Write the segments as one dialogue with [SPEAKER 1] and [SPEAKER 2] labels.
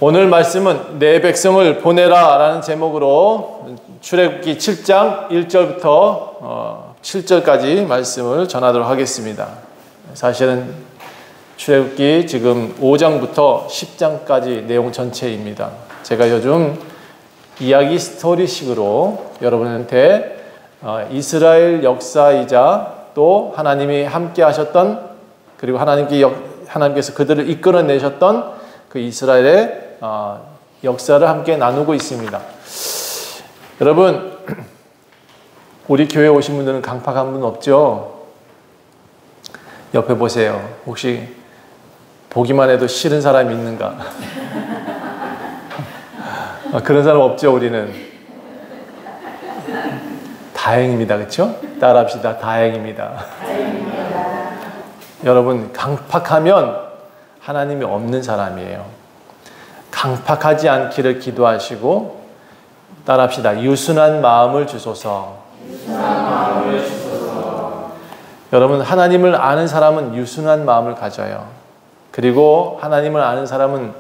[SPEAKER 1] 오늘 말씀은 내 백성을 보내라 라는 제목으로 출애굽기 7장 1절부터 7절까지 말씀을 전하도록 하겠습니다. 사실은 출애굽기 지금 5장부터 10장까지 내용 전체입니다. 제가 요즘 이야기 스토리식으로 여러분한테 이스라엘 역사이자 또 하나님이 함께 하셨던, 그리고 하나님께서 그들을 이끌어내셨던 그 이스라엘의 역사를 함께 나누고 있습니다. 여러분, 우리 교회에 오신 분들은 강팍한 분 없죠? 옆에 보세요. 혹시 보기만 해도 싫은 사람이 있는가? 그런 사람 없죠, 우리는. 다행입니다. 그렇죠? 따라합시다. 다행입니다. 여러분, 강팍하면 하나님이 없는 사람이에요. 강팍하지 않기를 기도하시고 따라합시다. 유순한 마음을 주소서. 여러분, 하나님을 아는 사람은 유순한 마음을 가져요. 그리고 하나님을 아는 사람은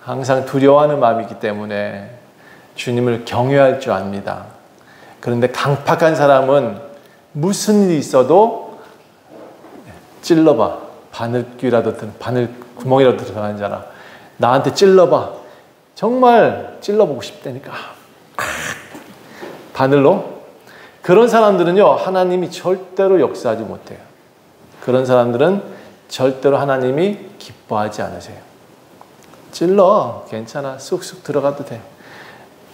[SPEAKER 1] 항상 두려워하는 마음이기 때문에 주님을 경외할 줄 압니다. 그런데 강팍한 사람은 무슨 일이 있어도 찔러봐. 바늘 구멍이라도 들어가는 자라. 나한테 찔러봐. 정말 찔러보고 싶다니까. 바늘로. 그런 사람들은요, 하나님이 절대로 역사하지 못해요. 그런 사람들은 절대로 하나님이 기뻐하지 않으세요. 찔러. 괜찮아. 쑥쑥 들어가도 돼.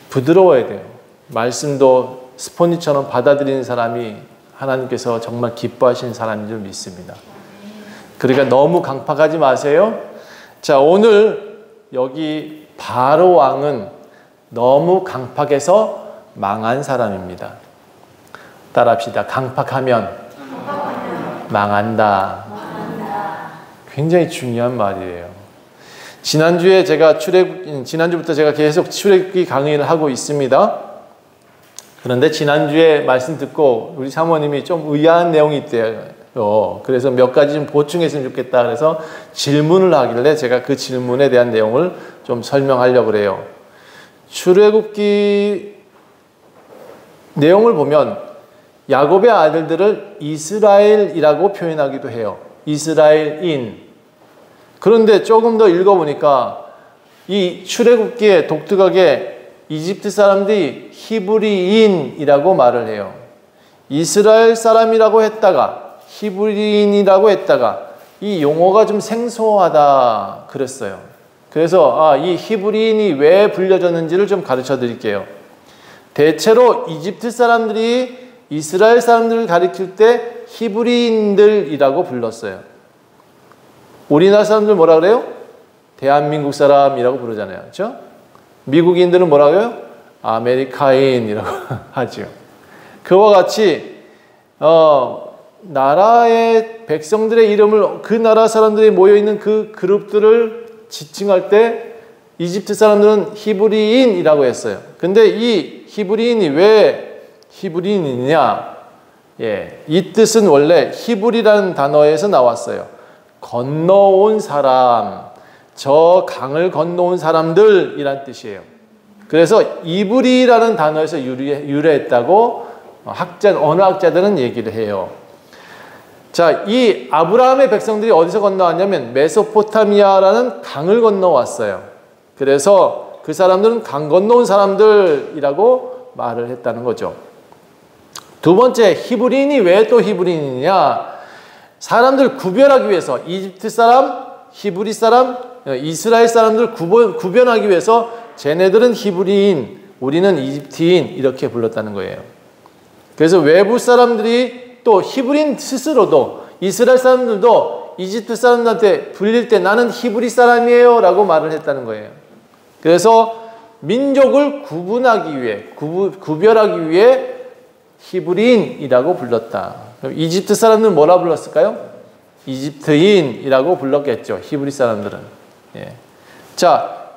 [SPEAKER 1] 부드러워야 돼요. 말씀도 스폰지처럼 받아들이는 사람이 하나님께서 정말 기뻐하시는 사람인 줄 믿습니다. 그러니까 너무 강팍하지 마세요. 자, 오늘 여기 바로 왕은 너무 강팍해서 망한 사람입니다. 따라합시다. 강팍하면 망한다. 굉장히 중요한 말이에요. 지난주부터 제가 계속 출애굽기 강의를 하고 있습니다. 그런데 지난주에 말씀 듣고 우리 사모님이 좀 의아한 내용이 있대요. 그래서 몇 가지 좀 보충했으면 좋겠다. 그래서 질문을 하길래 제가 그 질문에 대한 내용을 좀 설명하려고 그래요. 출애굽기 내용을 보면 야곱의 아들들을 이스라엘이라고 표현하기도 해요. 이스라엘인. 그런데 조금 더 읽어보니까 이 출애굽기에 독특하게 이집트 사람들이 히브리인이라고 말을 해요. 이스라엘 사람이라고 했다가 히브리인이라고 했다가 이 용어가 좀 생소하다 그랬어요. 그래서 이 히브리인이 왜 불려졌는지를 좀 가르쳐 드릴게요. 대체로 이집트 사람들이 이스라엘 사람들을 가리킬 때 히브리인들이라고 불렀어요. 우리나라 사람들 뭐라 그래요? 대한민국 사람이라고 부르잖아요. 그렇죠? 미국인들은 뭐라고 해요? 아메리카인이라고 하죠. 그와 같이 나라의 백성들의 이름을, 그 나라 사람들이 모여있는 그 그룹들을 지칭할 때 이집트 사람들은 히브리인이라고 했어요. 근데 이 히브리인이 왜 히브리인이냐? 이 뜻은 원래 히브리라는 단어에서 나왔어요. 건너온 사람, 저 강을 건너온 사람들이란 뜻이에요. 그래서 이브리라는 단어에서 유래했다고 어느 학자들은 얘기를 해요. 자, 이 아브라함의 백성들이 어디서 건너왔냐면 메소포타미아라는 강을 건너왔어요. 그래서 그 사람들은 강 건너온 사람들이라고 말을 했다는 거죠. 두 번째, 히브리인이 왜 또 히브리인이냐? 사람들 구별하기 위해서 이집트 사람, 히브리 사람, 이스라엘 사람들 구별하기 위해서 쟤네들은 히브리인, 우리는 이집트인 이렇게 불렀다는 거예요. 그래서 외부 사람들이 또 히브리인 스스로도, 이스라엘 사람들도 이집트 사람들한테 불릴 때 나는 히브리 사람이에요 라고 말을 했다는 거예요. 그래서 민족을 구분하기 위해, 구별하기 위해 히브리인이라고 불렀다. 그럼 이집트 사람들은 뭐라 불렀을까요? 이집트인이라고 불렀겠죠. 히브리 사람들은. 자,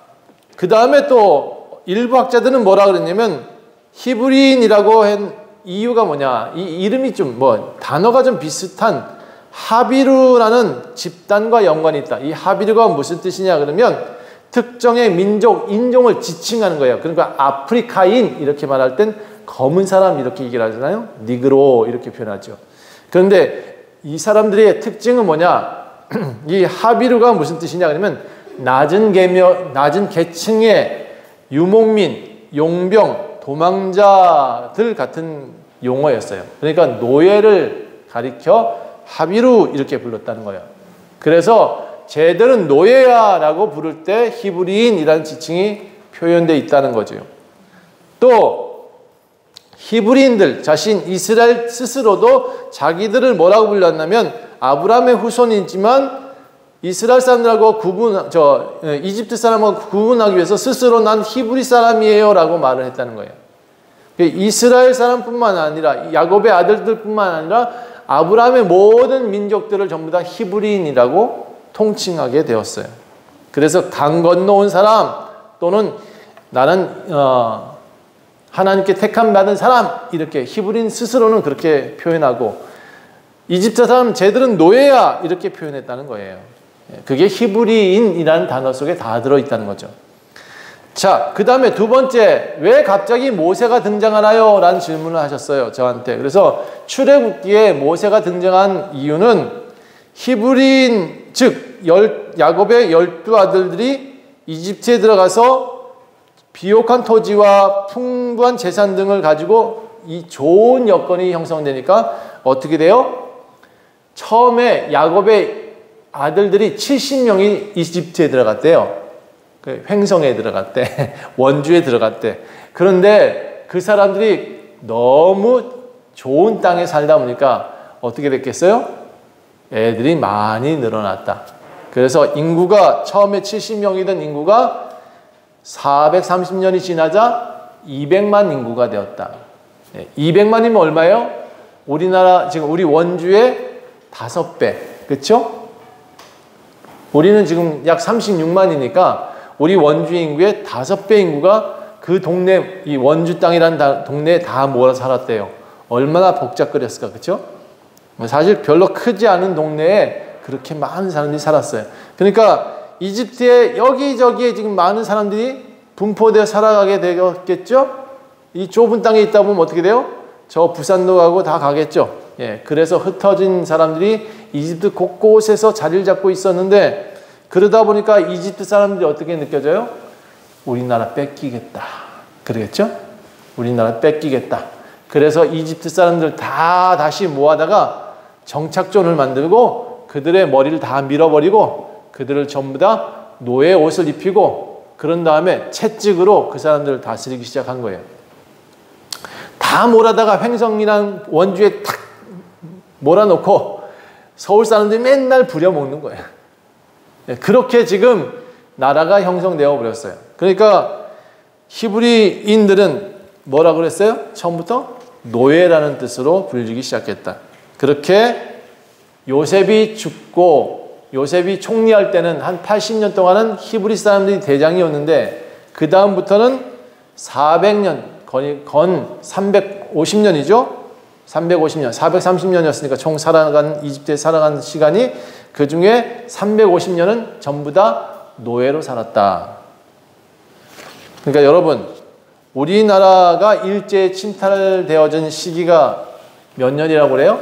[SPEAKER 1] 그 다음에 또 일부 학자들은 뭐라 그랬냐면 히브리인이라고 한 이유가 뭐냐? 이 이름이 좀 단어가 좀 비슷한 하비루라는 집단과 연관이 있다. 이 하비루가 무슨 뜻이냐 그러면 특정의 민족, 인종을 지칭하는 거예요. 그러니까 아프리카인 이렇게 말할 땐 검은 사람 이렇게 얘기를 하잖아요. 니그로 이렇게 표현하죠. 그런데 이 사람들의 특징은 뭐냐? 이 하비루가 무슨 뜻이냐 그러면 낮은 계층의 유목민, 용병, 도망자들 같은 용어였어요. 그러니까 노예를 가리켜 하비루 이렇게 불렀다는 거예요. 그래서 쟤들은 노예야 라고 부를 때 히브리인이라는 지칭이 표현되어 있다는 거죠. 또 히브리인들 자신 이스라엘 스스로도 자기들을 뭐라고 불렀냐면 아브라함의 후손이지만 이스라엘 사람들하고 이집트 사람하고 구분하기 위해서 스스로 난 히브리 사람이에요 라고 말을 했다는 거예요. 이스라엘 사람뿐만 아니라 야곱의 아들들뿐만 아니라 아브라함의 모든 민족들을 전부 다 히브리인이라고 통칭하게 되었어요. 그래서 강 건너온 사람 또는 나는 하나님께 택함 받은 사람 이렇게 히브리인 스스로는 그렇게 표현하고 이집트 사람 쟤들은 노예야 이렇게 표현했다는 거예요. 그게 히브리인이라는 단어 속에 다 들어있다는 거죠. 자, 그 다음에 두 번째, 왜 갑자기 모세가 등장하나요? 라는 질문을 하셨어요, 저한테. 그래서 출애굽기에 모세가 등장한 이유는 히브리인, 즉 야곱의 12 아들들이 이집트에 들어가서 비옥한 토지와 풍부한 재산 등을 가지고 이 좋은 여건이 형성되니까 어떻게 돼요? 처음에 야곱의 아들들이 70명이 이집트에 들어갔대요. 그 횡성에 들어갔대. 원주에 들어갔대. 그런데 그 사람들이 너무 좋은 땅에 살다 보니까 어떻게 됐겠어요? 애들이 많이 늘어났다. 그래서 인구가 처음에 70명이던 인구가 430년이 지나자 200만 인구가 되었다. 200만이면 얼마예요? 우리나라 지금 우리 원주의 5배. 그렇죠? 우리는 지금 약 36만이니까 우리 원주 인구의 5배 인구가 그 동네, 이 원주 땅이라는 동네에 다 모여 살았대요. 얼마나 복잡거렸을까, 그렇죠? 사실 별로 크지 않은 동네에 그렇게 많은 사람들이 살았어요. 그러니까 이집트에 여기저기에 지금 많은 사람들이 분포되어 살아가게 되겠죠? 이 좁은 땅에 있다 보면 어떻게 돼요? 저 부산도 가고 다 가겠죠? 예, 그래서 흩어진 사람들이 이집트 곳곳에서 자리를 잡고 있었는데 그러다 보니까 이집트 사람들이 어떻게 느껴져요? 우리나라 뺏기겠다. 그러겠죠? 우리나라 뺏기겠다. 그래서 이집트 사람들 다 다시 모아다가 정착존을 만들고 그들의 머리를 다 밀어버리고 그들을 전부 다 노예 옷을 입히고 그런 다음에 채찍으로 그 사람들을 다스리기 시작한 거예요. 다 몰아다가 횡성이랑 원주에 탁 몰아놓고 서울 사람들이 맨날 부려먹는 거예요. 그렇게 지금 나라가 형성되어 버렸어요. 그러니까 히브리인들은 뭐라 그랬어요? 처음부터 노예라는 뜻으로 불리기 시작했다. 그렇게 요셉이 죽고 요셉이 총리할 때는 한 80년 동안은 히브리 사람들이 대장이었는데 그 다음부터는 400년, 건 350년이죠? 350년, 430년이었으니까 총 이집트에 살아간 시간이 그 중에 350년은 전부 다 노예로 살았다. 그러니까 여러분, 우리나라가 일제 침탈되어진 시기가 몇 년이라고 그래요?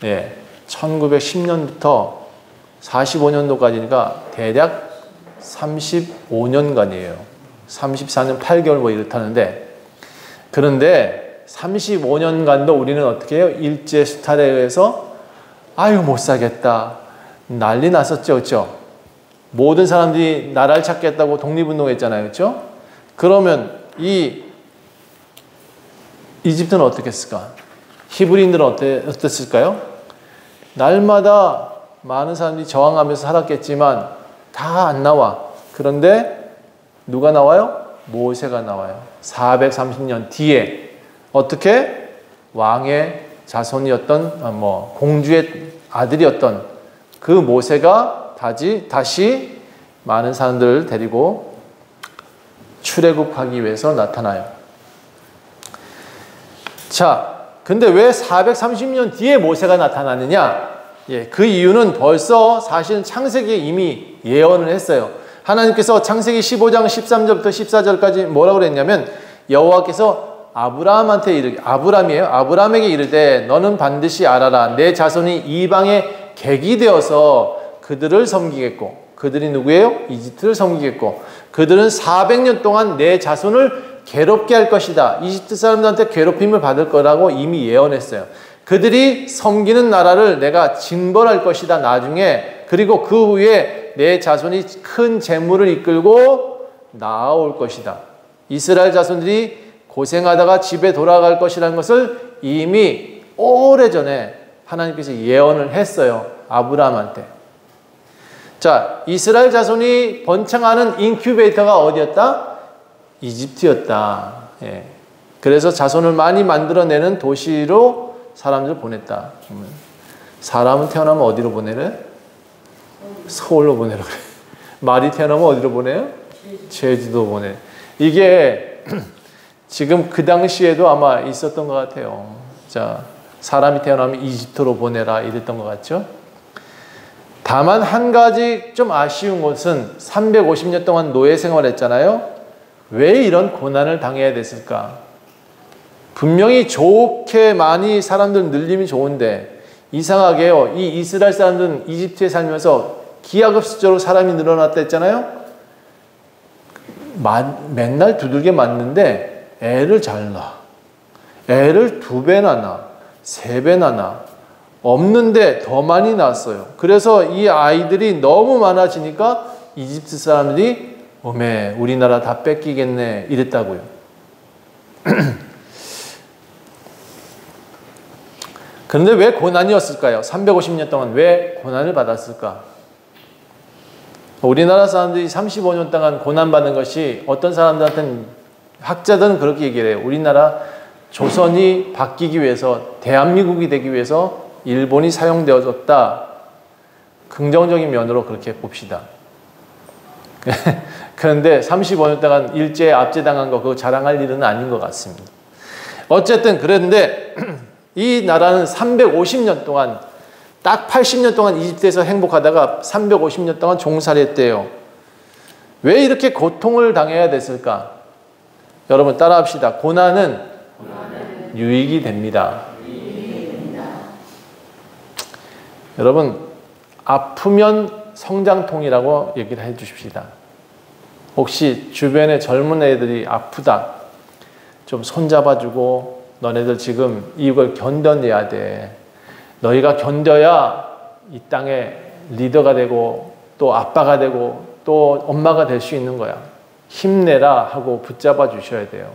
[SPEAKER 1] 네, 1910년부터 45년도까지니까 대략 35년간이에요. 34년 8개월 뭐 이렇다는데 그런데 35년간도 우리는 어떻게 해요? 일제 수탈에 의해서 아유 못 사겠다 난리 났었죠. 그렇죠? 모든 사람들이 나라를 찾겠다고 독립운동했잖아요. 그렇죠? 그러면 이 이집트는 어떻게 했을까? 히브리인들은 어땠을까요? 날마다 많은 사람들이 저항하면서 살았겠지만 다 안 나와. 그런데 누가 나와요? 모세가 나와요. 430년 뒤에 어떻게? 왕의 자손이었던 공주의 아들이었던 그 모세가 다시 많은 사람들을 데리고 출애굽하기 위해서 나타나요. 자, 근데 왜 430년 뒤에 모세가 나타나느냐? 예, 그 이유는 벌써 사실은 창세기에 이미 예언을 했어요. 하나님께서 창세기 15장 13절부터 14절까지 뭐라고 그랬냐면 여호와께서 아브라함한테 이르기, 아브람이에요. 아브람에게 이르되 너는 반드시 알아라. 내 자손이 이방의 객이 되어서 그들을 섬기겠고, 그들이 누구예요? 이집트를 섬기겠고, 그들은 400년 동안 내 자손을 괴롭게 할 것이다. 이집트 사람들한테 괴롭힘을 받을 거라고 이미 예언했어요. 그들이 섬기는 나라를 내가 징벌할 것이다. 나중에. 그리고 그 후에 내 자손이 큰 재물을 이끌고 나아올 것이다. 이스라엘 자손들이 고생하다가 집에 돌아갈 것이라는 것을 이미 오래전에 하나님께서 예언을 했어요. 아브라함한테. 자, 이스라엘 자손이 번창하는 인큐베이터가 어디였다? 이집트였다. 예. 그래서 자손을 많이 만들어내는 도시로 사람들을 보냈다. 사람은 태어나면 어디로 보내래? 서울로 보내라 그래. 말이 태어나면 어디로 보내요? 제주도 보내. 이게 지금 그 당시에도 아마 있었던 것 같아요. 자, 사람이 태어나면 이집트로 보내라 이랬던 것 같죠? 다만 한 가지 좀 아쉬운 것은 350년 동안 노예 생활했잖아요. 왜 이런 고난을 당해야 됐을까? 분명히 좋게 많이 사람들 늘림이 좋은데 이상하게요. 이 이스라엘 사람들은 이집트에 살면서 기하급수적으로 사람이 늘어났다 했잖아요. 맨날 두들겨 맞는데 애를 잘 낳아. 애를 2배나 낳아. 3배나 낳아. 없는데 더 많이 낳았어요. 그래서 이 아이들이 너무 많아지니까 이집트 사람들이 어메 우리나라 다 뺏기겠네 이랬다고요. 그런데 왜 고난이었을까요? 350년 동안 왜 고난을 받았을까? 우리나라 사람들이 35년 동안 고난받는 것이 어떤 사람들한테는 학자들은 그렇게 얘기를 해요. 우리나라 조선이 바뀌기 위해서 대한민국이 되기 위해서 일본이 사용되어졌다. 긍정적인 면으로 그렇게 봅시다. 그런데 35년 동안 일제에 압제당한 거 그거 자랑할 일은 아닌 것 같습니다. 어쨌든 그런데 이 나라는 350년 동안 딱 80년 동안 이집트에서 행복하다가 350년 동안 종살이 했대요. 왜 이렇게 고통을 당해야 됐을까? 여러분 따라합시다. 고난은 유익이 됩니다. 여러분 아프면 성장통이라고 얘기를 해 주십시다. 혹시 주변에 젊은 애들이 아프다. 좀 손잡아주고 너네들 지금 이걸 견뎌내야 돼. 너희가 견뎌야 이 땅에 리더가 되고 또 아빠가 되고 또 엄마가 될 수 있는 거야. 힘내라 하고 붙잡아 주셔야 돼요.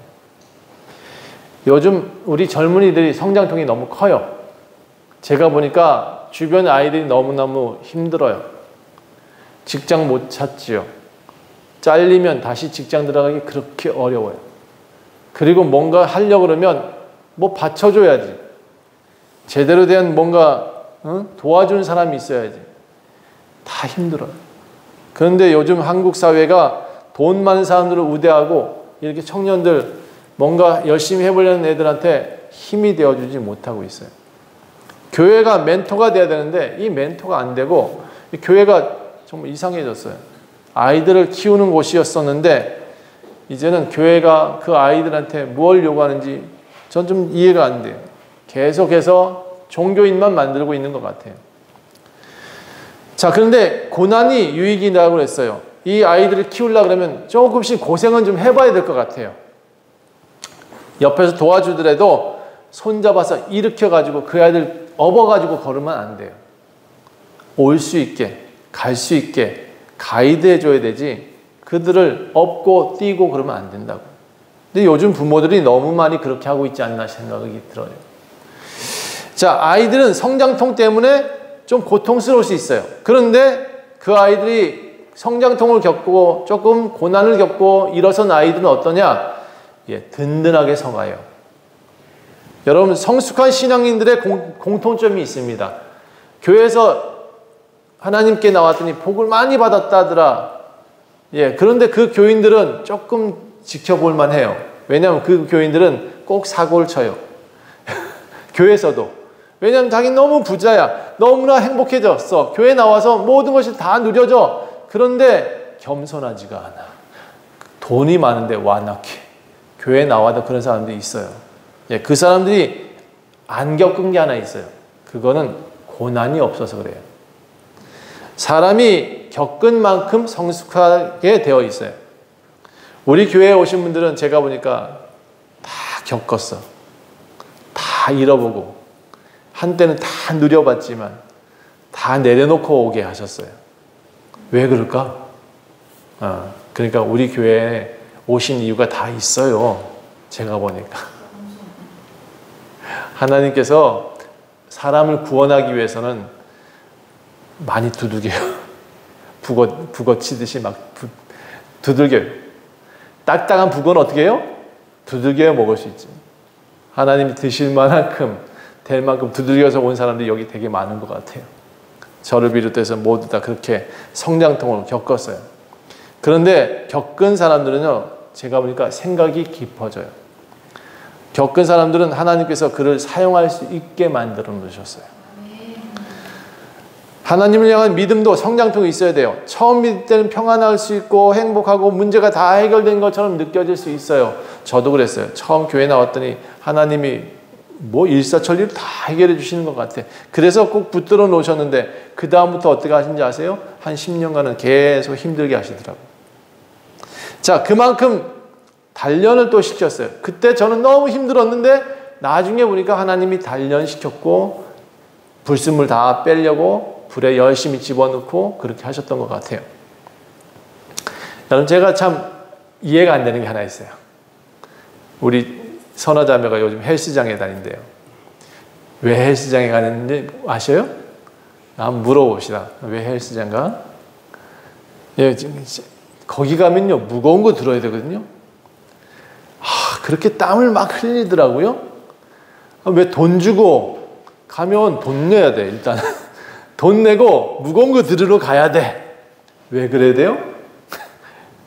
[SPEAKER 1] 요즘 우리 젊은이들이 성장통이 너무 커요. 제가 보니까 주변 아이들이 너무너무 힘들어요. 직장 못 찾지요. 잘리면 다시 직장 들어가기 그렇게 어려워요. 그리고 뭔가 하려고 그러면 뭐 받쳐줘야지. 제대로 된 뭔가 도와주는 사람이 있어야지. 다 힘들어요. 그런데 요즘 한국 사회가 돈 많은 사람들을 우대하고 이렇게 청년들 뭔가 열심히 해보려는 애들한테 힘이 되어주지 못하고 있어요. 교회가 멘토가 돼야 되는데 이 멘토가 안 되고 교회가 정말 이상해졌어요. 아이들을 키우는 곳이었었는데 이제는 교회가 그 아이들한테 뭘 요구하는지 전 좀 이해가 안 돼요. 계속해서 종교인만 만들고 있는 것 같아요. 자, 그런데 고난이 유익이라고 했어요. 이 아이들을 키우려고 그러면 조금씩 고생은 좀 해봐야 될 것 같아요. 옆에서 도와주더라도 손잡아서 일으켜가지고 그 아이들 업어가지고 걸으면 안 돼요. 올 수 있게, 갈 수 있게 가이드 해줘야 되지 그들을 업고 뛰고 그러면 안 된다고. 근데 요즘 부모들이 너무 많이 그렇게 하고 있지 않나 생각이 들어요. 자, 아이들은 성장통 때문에 좀 고통스러울 수 있어요. 그런데 그 아이들이 성장통을 겪고 조금 고난을 겪고 일어선 아이들은 어떠냐? 예, 든든하게 서가요. 여러분 성숙한 신앙인들의 공통점이 있습니다. 교회에서 하나님께 나왔더니 복을 많이 받았다더라. 예, 그런데 그 교인들은 조금 지켜볼 만해요. 왜냐하면 그 교인들은 꼭 사고를 쳐요. 교회에서도. 왜냐하면 자기는 너무 부자야. 너무나 행복해졌어. 교회 나와서 모든 것이 다 누려져. 그런데 겸손하지가 않아. 돈이 많은데 완악해. 교회 나와도 그런 사람들이 있어요. 예, 그 사람들이 안 겪은 게 하나 있어요. 그거는 고난이 없어서 그래요. 사람이 겪은 만큼 성숙하게 되어 있어요. 우리 교회에 오신 분들은 제가 보니까 다 겪었어. 다 잃어보고 한때는 다 누려봤지만 다 내려놓고 오게 하셨어요. 왜 그럴까? 그러니까 우리 교회에 오신 이유가 다 있어요. 제가 보니까. 하나님께서 사람을 구원하기 위해서는 많이 두들겨요. 북어 치듯이 막 두들겨요. 딱딱한 북어는 어떻게 해요? 두들겨야 먹을 수 있지. 하나님이 드실 만큼 될 만큼 두들겨서 온 사람들이 여기 되게 많은 것 같아요. 저를 비롯해서 모두 다 그렇게 성장통을 겪었어요. 그런데 겪은 사람들은요, 제가 보니까 생각이 깊어져요. 겪은 사람들은 하나님께서 그를 사용할 수 있게 만들어 놓으셨어요. 하나님을 향한 믿음도 성장통이 있어야 돼요. 처음 믿을 때는 평안할 수 있고 행복하고 문제가 다 해결된 것처럼 느껴질 수 있어요. 저도 그랬어요. 처음 교회 나왔더니 하나님이 뭐 일사천리를 다 해결해 주시는 것 같아. 그래서 꼭 붙들어 놓으셨는데 그 다음부터 어떻게 하신지 아세요? 한 10년간은 계속 힘들게 하시더라고요. 자, 그만큼 단련을 또 시켰어요. 그때 저는 너무 힘들었는데 나중에 보니까 하나님이 단련시켰고 불순물 다 빼려고 불에 열심히 집어넣고 그렇게 하셨던 것 같아요. 여러분, 제가 참 이해가 안 되는 게 하나 있어요. 우리 선화자매가 요즘 헬스장에 다닌대요. 왜 헬스장에 가는지 아셔요? 한번 물어봅시다. 왜 헬스장 가? 예, 거기 가면요 무거운 거 들어야 되거든요. 그렇게 땀을 막 흘리더라고요. 왜 돈 주고 가면 돈 내야 돼. 일단 돈 내고 무거운 거 들으러 가야 돼. 왜 그래야 돼요?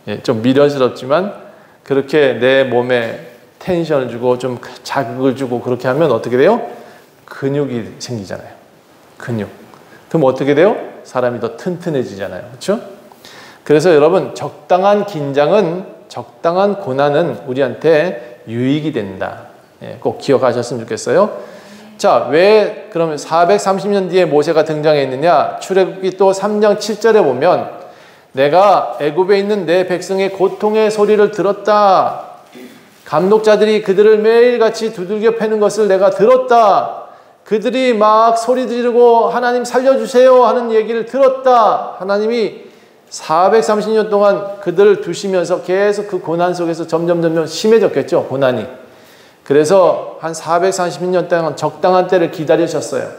[SPEAKER 1] 예, 좀 미련스럽지만 그렇게 내 몸에 텐션을 주고 좀 자극을 주고 그렇게 하면 어떻게 돼요? 근육이 생기잖아요. 근육. 그럼 어떻게 돼요? 사람이 더 튼튼해지잖아요. 그렇죠? 그래서 여러분, 적당한 긴장은, 적당한 고난은 우리한테 유익이 된다. 예, 꼭 기억하셨으면 좋겠어요. 자, 왜 그러면 430년 뒤에 모세가 등장했느냐? 출애굽기 또 3장 7절에 보면 내가 애굽에 있는 내 백성의 고통의 소리를 들었다. 감독자들이 그들을 매일같이 두들겨 패는 것을 내가 들었다. 그들이 막 소리 지르고 하나님 살려주세요 하는 얘기를 들었다. 하나님이 430년 동안 그들을 두시면서 계속 그 고난 속에서 점점 심해졌겠죠, 고난이. 그래서 한 430년 동안 적당한 때를 기다리셨어요.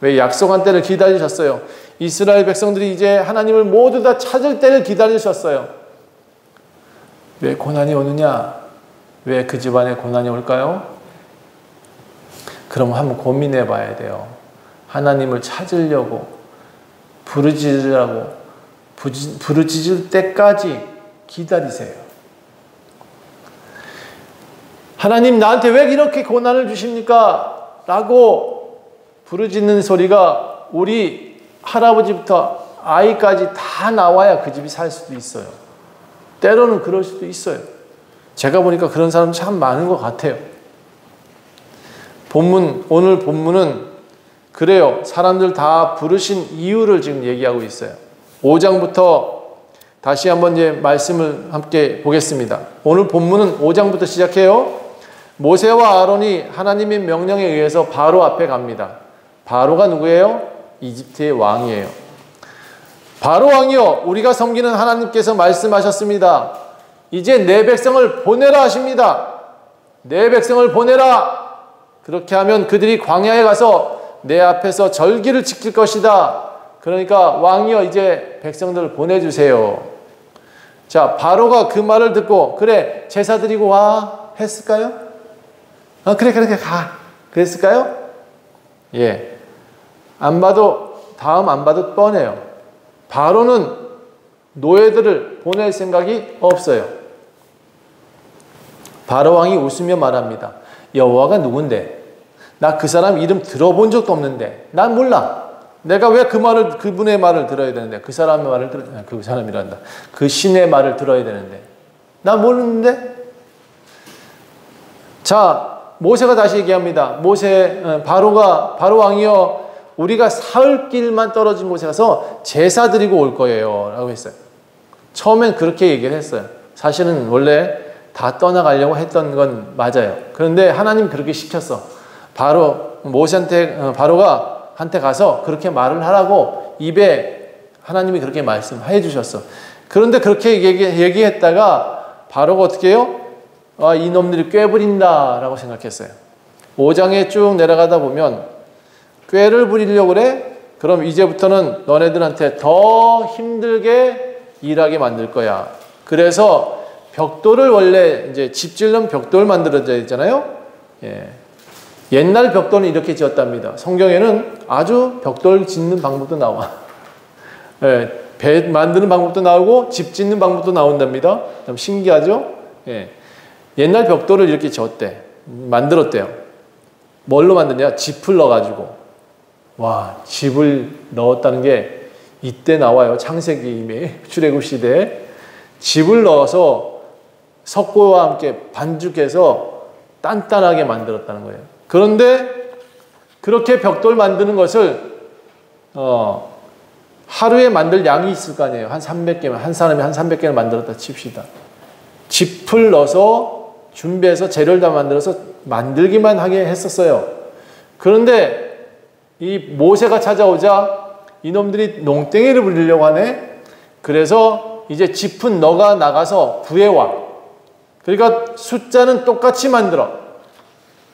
[SPEAKER 1] 왜? 약속한 때를 기다리셨어요. 이스라엘 백성들이 이제 하나님을 모두 다 찾을 때를 기다리셨어요. 왜 고난이 오느냐? 왜 그 집안에 고난이 올까요? 그럼 한번 고민해 봐야 돼요. 하나님을 찾으려고 부르짖으라고 부르짖을 때까지 기다리세요. 하나님, 나한테 왜 이렇게 고난을 주십니까? 라고 부르짖는 소리가 우리 할아버지부터 아이까지 다 나와야 그 집이 살 수도 있어요. 때로는 그럴 수도 있어요. 제가 보니까 그런 사람 참 많은 것 같아요. 오늘 본문은 그래요. 사람들 다 부르신 이유를 지금 얘기하고 있어요. 5장부터 다시 한번 이제 말씀을 함께 보겠습니다. 오늘 본문은 5장부터 시작해요. 모세와 아론이 하나님의 명령에 의해서 바로 앞에 갑니다. 바로가 누구예요? 이집트의 왕이에요. 바로 왕이요, 우리가 섬기는 하나님께서 말씀하셨습니다. 이제 내 백성을 보내라 하십니다. 내 백성을 보내라. 그렇게 하면 그들이 광야에 가서 내 앞에서 절기를 지킬 것이다. 그러니까 왕이여, 이제 백성들을 보내주세요. 자, 바로가 그 말을 듣고 그래, 제사 드리고 와 했을까요? 그래 가 그랬을까요? 예, 안 봐도 뻔해요. 바로는 노예들을 보낼 생각이 없어요. 바로 왕이 웃으며 말합니다. 여호와가 누군데? 나 그 사람 이름 들어본 적도 없는데. 난 몰라. 내가 왜 그분의 말을 들어야 되는데, 그 사람의 말을 그 사람이란다. 그 신의 말을 들어야 되는데, 나 모르는데? 자, 모세가 다시 얘기합니다. 바로 왕이여, 우리가 사흘 길만 떨어진 곳에 가서 제사 드리고 올 거예요. 라고 했어요. 처음엔 그렇게 얘기를 했어요. 사실은 원래 다 떠나가려고 했던 건 맞아요. 그런데 하나님 그렇게 시켰어. 바로가 한테 가서 그렇게 말을 하라고 입에 하나님이 그렇게 말씀해 주셨어. 그런데 그렇게 얘기했다가 바로가 어떻게 해요? 이놈들이 꾀부린다 라고 생각했어요. 5장에 쭉 내려가다 보면 꾀를 부리려고 그래? 그럼 이제부터는 너네들한테 더 힘들게 일하게 만들 거야. 그래서 벽돌을 원래 이제 집 지으려면 벽돌 만들어져야 있잖아요. 예. 옛날 벽돌은 이렇게 지었답니다. 성경에는 아주 벽돌 짓는 방법도 나와. 예. 배 만드는 방법도 나오고 집 짓는 방법도 나온답니다. 참 신기하죠? 예. 옛날 벽돌을 이렇게 만들었대요. 뭘로 만드냐? 짚을 넣어가지고. 와, 짚을 넣었다는 게 이때 나와요. 창세기 출애굽 시대에 짚을 넣어서 석고와 함께 반죽해서 단단하게 만들었다는 거예요. 그런데 그렇게 벽돌 만드는 것을 하루에 만들 양이 있을 거 아니에요. 한 300개면, 한 사람이 한 300개를 만들었다 칩시다. 짚을 넣어서 준비해서 재료를 다 만들어서 만들기만 하게 했었어요. 그런데 이 모세가 찾아오자 이놈들이 농땡이를 부리려고 하네. 그래서 이제 짚은 너가 나가서 구해와. 그러니까 숫자는 똑같이 만들어.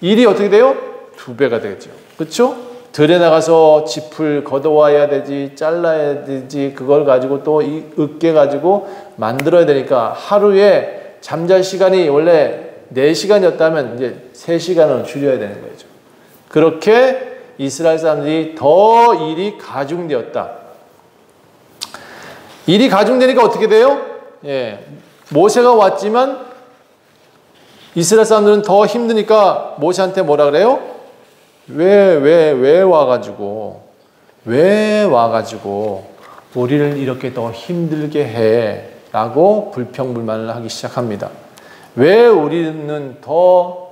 [SPEAKER 1] 일이 어떻게 돼요? 2배가 되겠죠. 그렇죠? 들에 나가서 짚을 걷어와야 되지, 잘라야 되지, 그걸 가지고 또 으깨 가지고 만들어야 되니까 하루에 잠잘 시간이 원래 4시간이었다면 이제 3시간으로 줄여야 되는 거죠. 그렇게 이스라엘 사람들이 더 일이 가중되었다. 일이 가중되니까 어떻게 돼요? 예, 모세가 왔지만 이스라엘 사람들은 더 힘드니까 모세한테 뭐라 그래요? 왜 와가지고 우리를 이렇게 더 힘들게 해? 라고 불평불만을 하기 시작합니다. 왜 우리는 더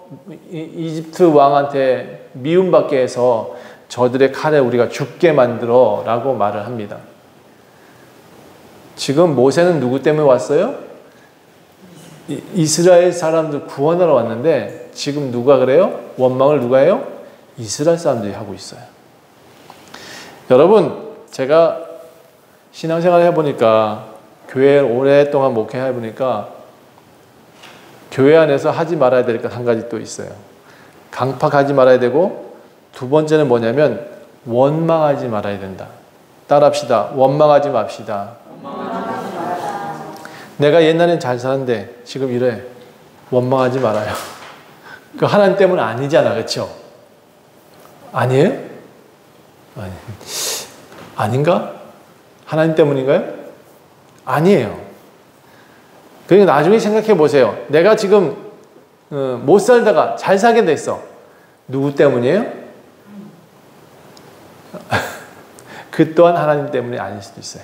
[SPEAKER 1] 이집트 왕한테 미움받게 해서 저들의 칼에 우리가 죽게 만들어? 라고 말을 합니다. 지금 모세는 누구 때문에 왔어요? 이스라엘 사람들 구원하러 왔는데 지금 누가 그래요? 원망을 누가 해요? 이스라엘 사람들이 하고 있어요. 여러분, 제가 신앙생활을 해보니까, 교회 오랫동안 목회해보니까 교회 안에서 하지 말아야 될 것 한 가지 또 있어요. 강팍하지 말아야 되고, 두 번째는 뭐냐면 원망하지 말아야 된다. 따라합시다. 원망하지 맙시다. 내가 옛날엔 잘 살았는데 지금 이래. 원망하지 말아요. 그 하나님 때문 아니잖아. 그렇죠? 아니에요? 아닌가? 하나님 때문인가요? 아니에요. 그러니까 나중에 생각해 보세요. 내가 지금 못 살다가 잘 살게 됐어. 누구 때문이에요? 그 또한 하나님 때문이 아닐 수도 있어요.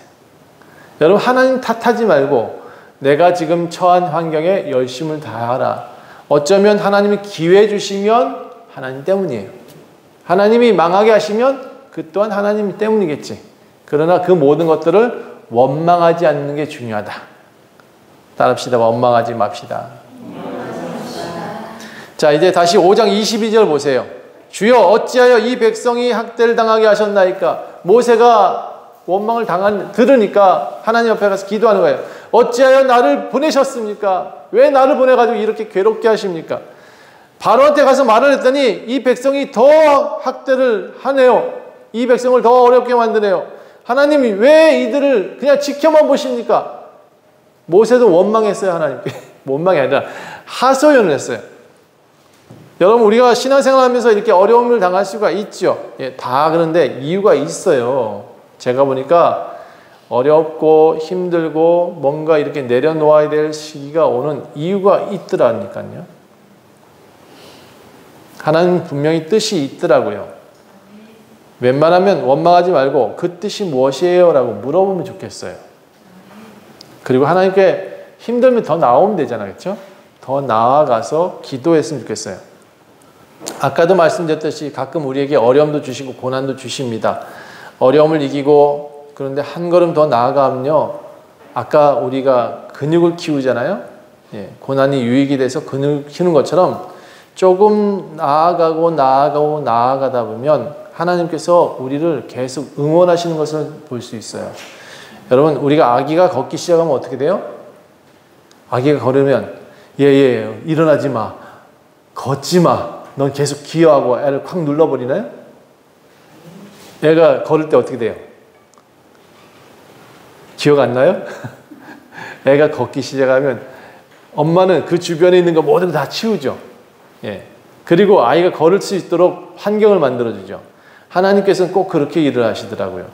[SPEAKER 1] 여러분, 하나님 탓하지 말고 내가 지금 처한 환경에 열심을 다하라. 어쩌면 하나님이 기회 주시면 하나님 때문이에요. 하나님이 망하게 하시면 그 또한 하나님 때문이겠지. 그러나 그 모든 것들을 원망하지 않는 게 중요하다. 따라합시다. 원망하지 맙시다. 자, 이제 다시 5장 22절 보세요. 주여, 어찌하여 이 백성이 학대를 당하게 하셨나이까? 모세가 원망을 들으니까 하나님 옆에 가서 기도하는 거예요. 어찌하여 나를 보내셨습니까? 왜 나를 보내가지고 이렇게 괴롭게 하십니까? 바로한테 가서 말을 했더니 이 백성이 더 학대를 하네요. 이 백성을 더 어렵게 만드네요. 하나님이 왜 이들을 그냥 지켜만 보십니까? 모세도 원망했어요. 하나님께. 원망이 아니라 하소연을 했어요. 여러분, 우리가 신앙생활하면서 이렇게 어려움을 당할 수가 있죠. 예, 다 그런데 이유가 있어요. 제가 보니까 어렵고 힘들고 뭔가 이렇게 내려놓아야 될 시기가 오는 이유가 있더라니까요. 하나님 분명히 뜻이 있더라고요. 웬만하면 원망하지 말고 그 뜻이 무엇이에요? 라고 물어보면 좋겠어요. 그리고 하나님께 힘들면 더 나오면 되잖아요. 그렇죠? 더 나아가서 기도했으면 좋겠어요. 아까도 말씀드렸듯이 가끔 우리에게 어려움도 주시고 고난도 주십니다. 어려움을 이기고 그런데 한 걸음 더 나아가면요. 아까 우리가 근육을 키우잖아요. 예, 고난이 유익이 돼서 근육을 키우는 것처럼 조금 나아가다 보면 하나님께서 우리를 계속 응원하시는 것을 볼 수 있어요. 여러분, 우리가 아기가 걷기 시작하면 어떻게 돼요? 아기가 걸으면 일어나지 마, 걷지 마, 넌 계속 기어하고 애를 콱 눌러버리나요? 애가 걸을 때 어떻게 돼요? 기억 안 나요? 애가 걷기 시작하면 엄마는 그 주변에 있는 거 모든 거 다 치우죠. 예. 그리고 아이가 걸을 수 있도록 환경을 만들어주죠. 하나님께서는 꼭 그렇게 일을 하시더라고요.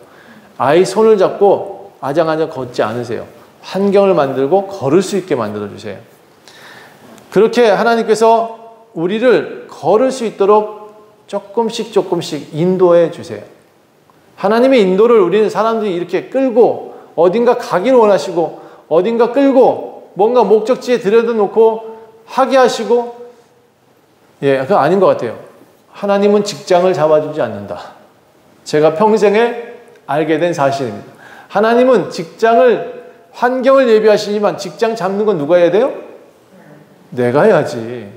[SPEAKER 1] 아이 손을 잡고 아장아장 걷지 않으세요. 환경을 만들고 걸을 수 있게 만들어주세요. 그렇게 하나님께서 우리를 걸을 수 있도록 조금씩 인도해 주세요. 하나님의 인도를 우리는 사람들이 이렇게 끌고 어딘가 가기를 원하시고 어딘가 끌고 뭔가 목적지에 들여놓고 하게 하시고 그거 아닌 것 같아요. 하나님은 직장을 잡아주지 않는다. 제가 평생에 알게 된 사실입니다. 하나님은 환경을 예비하시지만 직장 잡는 건 누가 해야 돼요? 내가 해야지.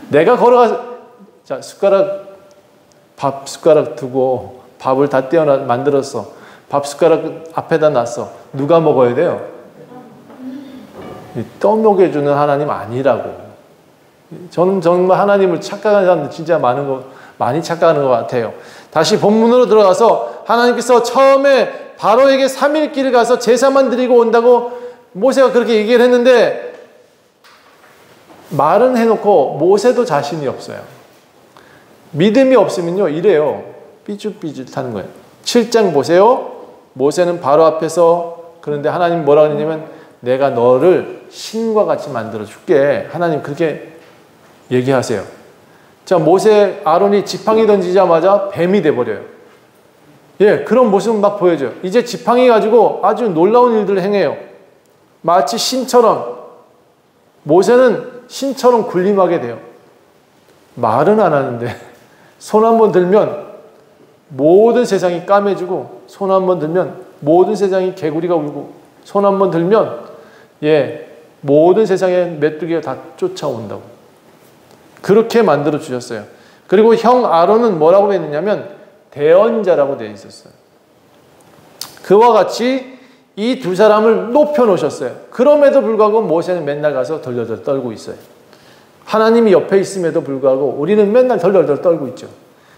[SPEAKER 1] 내가 걸어가서 밥 숟가락 두고 밥을 다 만들었어. 밥 숟가락 앞에다 놨어. 누가 먹어야 돼요? 떠먹여주는 하나님 아니라고. 저는 정말 하나님을 착각하는 사람들 진짜 많이 착각하는 것 같아요. 다시 본문으로 들어가서 하나님께서 처음에 바로에게 3일 길을 가서 제사만 드리고 온다고 모세가 그렇게 얘기를 했는데 말은 해놓고 모세도 자신이 없어요. 믿음이 없으면요 이래요. 삐죽삐죽하는 거예요. 7장 보세요. 모세는 바로 앞에서 그런데 하나님 뭐라고 했냐면 내가 너를 신과 같이 만들어 줄게. 하나님 그렇게 얘기하세요. 자, 모세 아론이 지팡이 던지자마자 뱀이 돼버려요. 그런 모습은 막 보여줘요. 이제 지팡이 가지고 아주 놀라운 일들을 행해요. 마치 신처럼. 모세는 신처럼 군림하게 돼요. 말은 안 하는데 손 한번 들면 모든 세상이 까매지고 손 한번 들면 모든 세상이 개구리가 울고 손 한번 들면 모든 세상의 메뚜기가 다 쫓아온다고. 그렇게 만들어 주셨어요. 그리고 형 아론은 뭐라고 했느냐면 대언자라고 되어 있었어요. 그와 같이 이 두 사람을 높여 놓으셨어요. 그럼에도 불구하고 모세는 맨날 가서 덜덜덜 떨고 있어요. 하나님이 옆에 있음에도 불구하고 우리는 맨날 덜덜덜 떨고 있죠.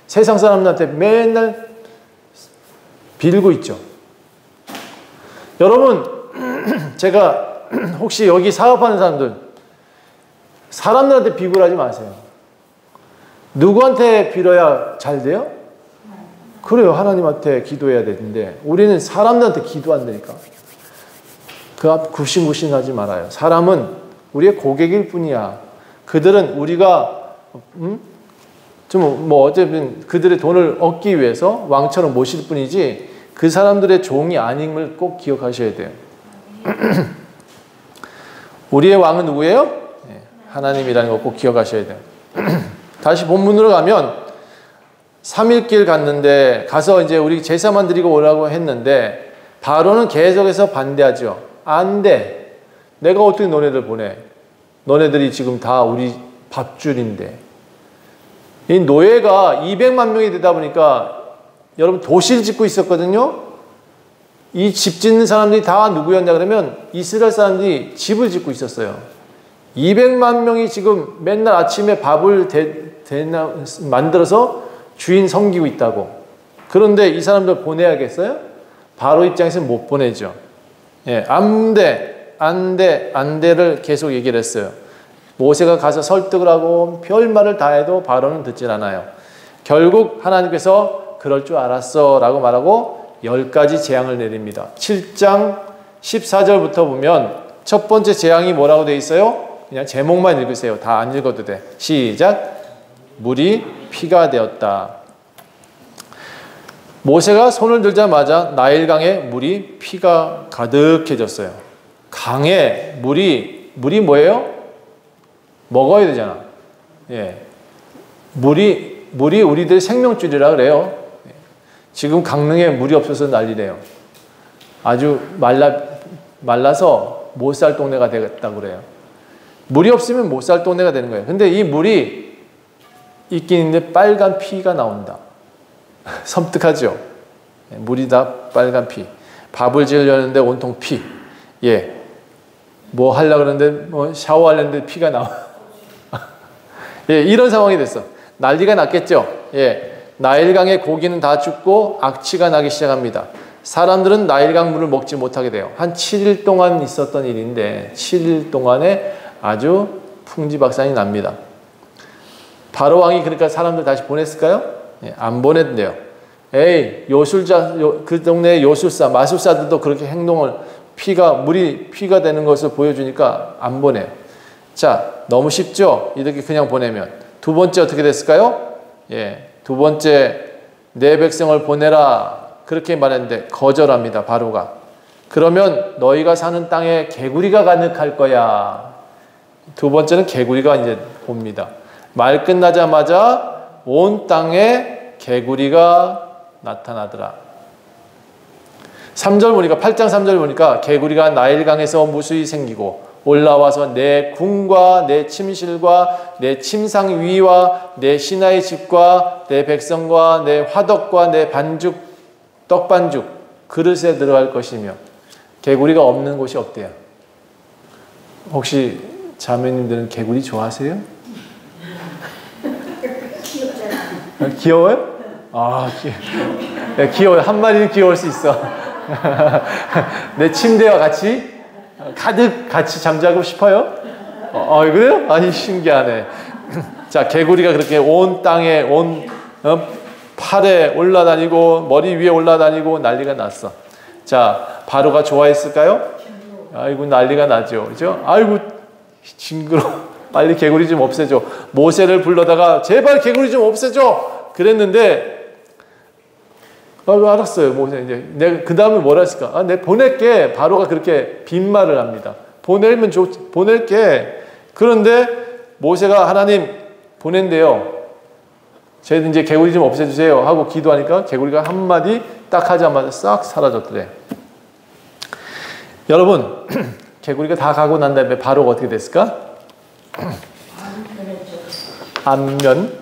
[SPEAKER 1] 세상 사람들한테 맨날 빌고 있죠. 여러분, 제가 혹시 여기 사업하는 사람들한테 비굴 하지 마세요. 누구한테 빌어야 잘 돼요? 그래요. 하나님한테 기도해야 되는데 우리는 사람들한테 기도한다니까. 그 앞 굽신굽신하지 말아요. 사람은 우리의 고객일 뿐이야. 그들은 우리가 어쨌든 그들의 돈을 얻기 위해서 왕처럼 모실 뿐이지 그 사람들의 종이 아님을 꼭 기억하셔야 돼요. 우리의 왕은 누구예요? 하나님이라는 거 꼭 기억하셔야 돼요. 다시 본문으로 가면 3일길 갔는데 가서 이제 우리 제사만 드리고 오라고 했는데 바로는 계속해서 반대하죠. 안 돼. 내가 어떻게 너네들 보내? 너네들이 지금 다 우리 밥줄인데. 이 노예가 200만 명이 되다 보니까 여러분 도시를 짓고 있었거든요. 이 집 짓는 사람들이 다 누구였냐 그러면 이스라엘 사람들이 집을 짓고 있었어요. 200만 명이 지금 맨날 아침에 밥을 만들어서 주인 섬기고 있다고. 그런데 이 사람들 보내야겠어요? 바로 입장에서는 못 보내죠. 안 돼를 계속 얘기를 했어요. 모세가 가서 설득을 하고 별말을 다 해도 바로는 듣질 않아요. 결국 하나님께서 그럴 줄 알았어 라고 말하고 10가지 재앙을 내립니다. 7장 14절부터 보면 첫 번째 재앙이 뭐라고 되어 있어요? 그냥 제목만 읽으세요. 다 안 읽어도 돼. 시작. 물이 피가 되었다. 모세가 손을 들자마자 나일강에 물이 피가 가득해졌어요. 강에 물이 뭐예요? 먹어야 되잖아. 예. 물이 우리들의 생명줄이라 그래요. 지금 강릉에 물이 없어서 난리래요. 아주 말라서 못 살 동네가 되겠다고 그래요. 물이 없으면 못 살 동네가 되는 거예요. 근데 이 물이 있긴 있는데 빨간 피가 나온다. 섬뜩하죠? 물이 다 빨간 피. 밥을 지으려는데 온통 피. 예. 뭐 하려고 그러는데, 뭐 샤워하려는데 피가 나와. 예, 이런 상황이 됐어. 난리가 났겠죠? 예. 나일강의 고기는 다 죽고 악취가 나기 시작합니다. 사람들은 나일강 물을 먹지 못하게 돼요. 한 7일 동안 있었던 일인데 7일 동안에 아주 풍지박산이 납니다. 바로 왕이 그러니까 사람들 다시 보냈을까요? 예, 안 보냈대요. 에이, 그 동네 요술사, 마술사들도 그렇게 행동을 물이 피가 되는 것을 보여주니까 안 보내요. 자, 너무 쉽죠? 이렇게 그냥 보내면. 두 번째 어떻게 됐을까요? 예, 두 번째 내 백성을 보내라 그렇게 말했는데 거절합니다. 바로가. 그러면 너희가 사는 땅에 개구리가 가득할 거야. 두 번째는 개구리가 이제 옵니다. 말 끝나자마자 온 땅에 개구리가 나타나더라. 3절 보니까 8장 3절 보니까 개구리가 나일강에서 무수히 생기고 올라와서 내 궁과 내 침실과 내 침상 위와 내 신하의 집과 내 백성과 내 화덕과 내 반죽 떡반죽 그릇에 들어갈 것이며 개구리가 없는 곳이 없대요. 혹시 자매님들은 개구리 좋아하세요? 귀여워요? 아, 귀여워요. 한 마리는 귀여울 수 있어. 내 침대와 같이 가득 같이 잠자고 싶어요? 그래요? 아니, 신기하네. 자, 개구리가 그렇게 온 땅에, 팔에 올라다니고, 머리 위에 올라다니고 난리가 났어. 자, 바로가 좋아했을까요? 아이고, 난리가 나죠. 그죠? 아이고, 징그러워. 빨리 개구리 좀 없애줘. 모세를 불러다가 제발 개구리 좀 없애줘. 그랬는데, 알았어요. 모세 이제 내가 그 다음에 뭐라 했을까? 내 보낼게. 바로가 그렇게 빈말을 합니다. 보낼게. 그런데 모세가 하나님 보낸대요. 쟤들 이제 개구리 좀 없애주세요 하고 기도하니까 개구리가 한마디 딱 하자마자 싹 사라졌더래. 여러분, 개구리가 다 가고 난 다음에 바로가 어떻게 됐을까? 안면 탁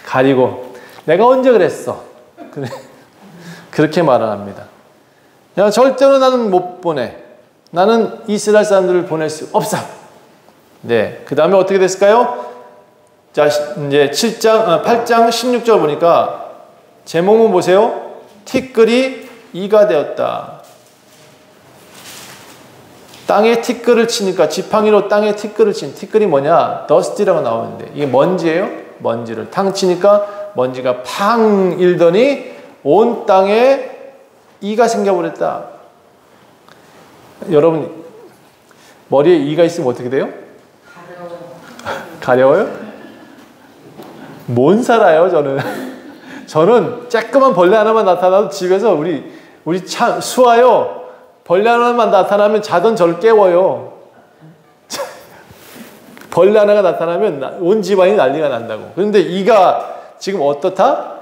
[SPEAKER 1] 가리고 내가 언제 그랬어? 그렇게 말을 합니다. 야, 절대로 나는 못 보내. 나는 이스라엘 사람들을 보낼 수 없어. 네, 그 다음에 어떻게 됐을까요? 자, 이제 8장 16절 보니까 제목은 보세요. 티끌이 이가 되었다. 땅에 티끌을 치니까 지팡이로 땅에 티끌을 친 티끌이 뭐냐? 더스티라고 나오는데 이게 먼지예요. 먼지를 탕 치니까 먼지가 팡 일더니 온 땅에 이가 생겨버렸다. 여러분 머리에 이가 있으면 어떻게 돼요? 가려워요? 못 살아요 저는. 저는 쬐끄만 벌레 하나만 나타나도 집에서 우리 수아요. 벌레 하나만 나타나면 자던 저를 깨워요. 벌레 하나가 나타나면 온 집안이 난리가 난다고. 그런데 이가 지금 어떻다?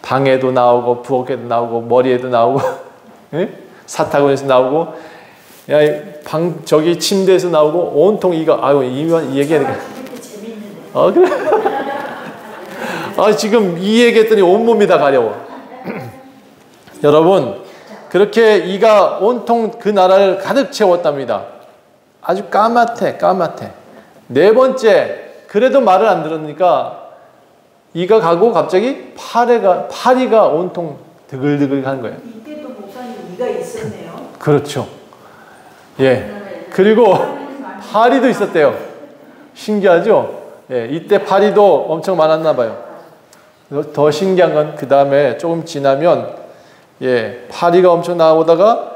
[SPEAKER 1] 방에도 나오고 부엌에도 나오고 머리에도 나오고 사타구니에서 나오고 저기 침대에서 나오고 온통 이가. 아유, 이 얘기해야 되겠다. 그래? 지금 이 얘기했더니 온몸이 다 가려워. 여러분, 그렇게 이가 온통 그 나라를 가득 채웠답니다. 아주 까맣대. 네 번째, 그래도 말을 안 들으니까 이가 가고 갑자기 파리가 온통 드글드글 하는 거예요.
[SPEAKER 2] 이때도 목사님 이가 있었네요.
[SPEAKER 1] 그렇죠. 예. 그리고 파리도 있었대요. 신기하죠? 예. 이때 파리도 엄청 많았나 봐요. 더 신기한 건 그 다음에 조금 지나면 파리가 엄청 나오다가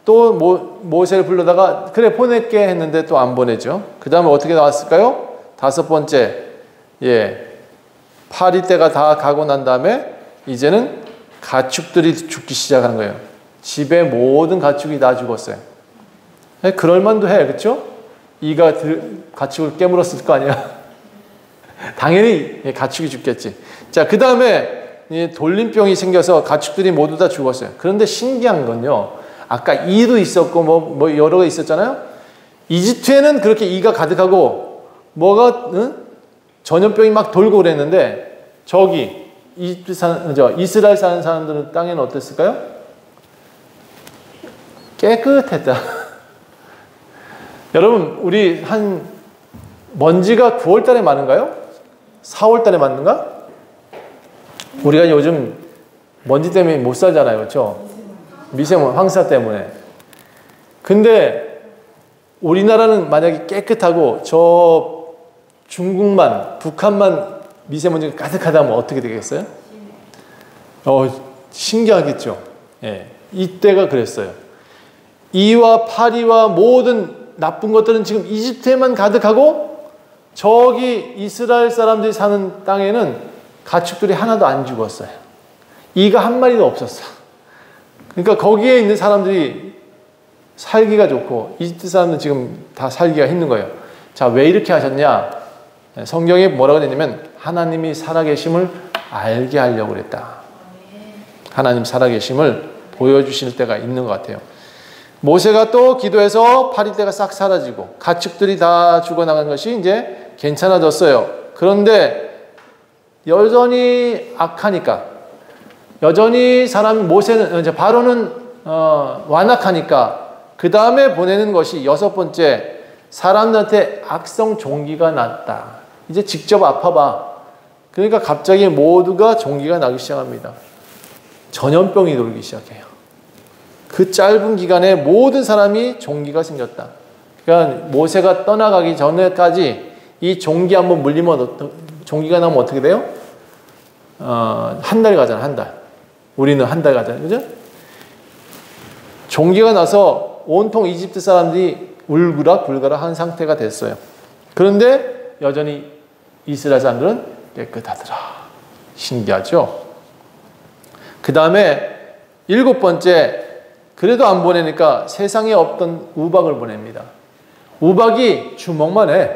[SPEAKER 1] 또 모세를 불러다가 그래 보낼게 했는데 또 안 보내죠. 그 다음에 어떻게 나왔을까요? 다섯 번째, 파리 때가 다 가고 난 다음에 이제는 가축들이 죽기 시작하는 거예요. 집의 모든 가축이 다 죽었어요. 그럴만도 해, 그렇죠? 이가 가축을 깨물었을 거 아니야. 당연히 가축이 죽겠지. 자, 그 다음에 돌림병이 생겨서 가축들이 모두 다 죽었어요. 그런데 신기한 건요, 아까 이도 있었고 뭐 여러 개 있었잖아요. 이집트에는 그렇게 이가 가득하고 뭐가 전염병이 막 돌고 그랬는데 저기 이스라엘 사는 사람들은 땅에는 어땠을까요? 깨끗했다. 여러분, 우리 먼지가 9월 달에 많은가요? 4월 달에 많은가? 우리가 요즘 먼지 때문에 못 살잖아요. 그렇죠? 미세먼지, 황사 때문에. 근데 우리나라는 만약에 깨끗하고 저 중국만, 북한만 미세먼지가 가득하다면 어떻게 되겠어요? 신기하겠죠. 예, 이때가 그랬어요. 이와 파리와 모든 나쁜 것들은 지금 이집트에만 가득하고 저기 이스라엘 사람들이 사는 땅에는 가축들이 하나도 안 죽었어요. 이가 한 마리도 없었어. 그러니까 거기에 있는 사람들이 살기가 좋고 이집트 사람들은 지금 다 살기가 힘든 거예요. 자, 왜 이렇게 하셨냐? 성경에 뭐라고 되냐면 하나님이 살아계심을 알게 하려고 그랬다. 하나님 살아계심을 보여주실 때가 있는 것 같아요. 모세가 또 기도해서 파리떼가 싹 사라지고 가축들이 다 죽어나간 것이 이제 괜찮아졌어요. 그런데 여전히 악하니까, 여전히 모세는 이제 바로는 완악하니까 그 다음에 보내는 것이 6번째, 사람들한테 악성 종기가 났다. 이제 직접 아파봐. 그러니까 갑자기 모두가 종기가 나기 시작합니다. 전염병이 돌기 시작해요. 그 짧은 기간에 모든 사람이 종기가 생겼다. 그러니까 모세가 떠나가기 전에까지 이 종기 한번 물리면 종기가 나면 어떻게 돼요? 한 달 가잖아, 한 달. 우리는 한 달 가잖아요, 그죠? 종기가 나서 온통 이집트 사람들이 울그락불그락 한 상태가 됐어요. 그런데 여전히 이스라엘 사람들은 깨끗하더라. 신기하죠? 그 다음에 7번째, 그래도 안 보내니까 세상에 없던 우박을 보냅니다. 우박이 주먹만 해.